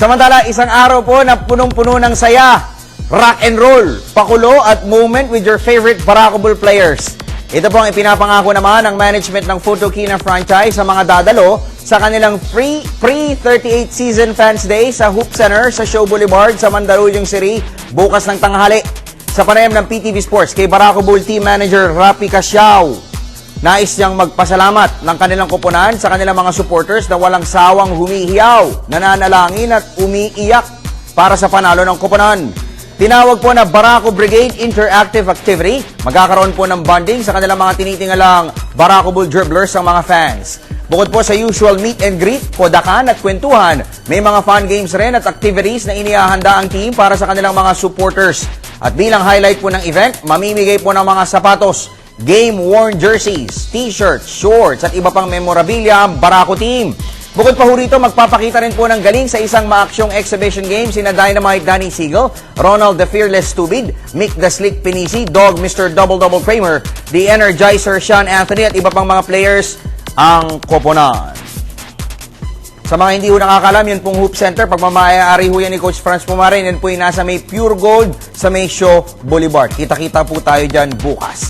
Samantala, isang araw po na punong-puno ng saya, rock and roll, pakulo at moment with your favorite Barako Bull players. Ito po ang ipinapangako naman ng management ng Photokina franchise sa mga dadalo sa kanilang free pre-38 season fans day sa Hoop Center sa Show Boulevard sa Mandaluyong City bukas ng tanghali. Sa panayam ng PTV Sports kay Barako Bull Team Manager Rapi Casiao, nais niyang magpasalamat ng kanilang koponan sa kanilang mga supporters na walang sawang humihiyaw, nananalangin at umiiyak para sa panalo ng koponan. Tinawag po na Barako Brigade Interactive Activity. Magkakaroon po ng bonding sa kanilang mga tinitingalang Barako Bull dribblers ang mga fans. Bukod po sa usual meet and greet, kodakan at kwentuhan, may mga fun games rin at activities na inihahanda ang team para sa kanilang mga supporters. At bilang highlight po ng event, mamimigay po ng mga sapatos, game-worn jerseys, t-shirts, shorts at iba pang memorabilia ang Barako team. Bukod pa ho rito, magpapakita rin po ng galing sa isang maaksyong exhibition game sina Dynamite Danny Siegel, Ronald the Fearless Stubid, Mick the Slick Pinisi, Dog Mr. Double Kramer, The Energizer Sean Anthony at iba pang mga players ang koponan. Sa mga hindi ho nakakalam, yun pong Hoop Center, pagmamayari ho yan ni Coach Franz Pumarin, yan po yung nasa may Pure Gold sa may Show Boulevard. Kita-kita po tayo dyan bukas.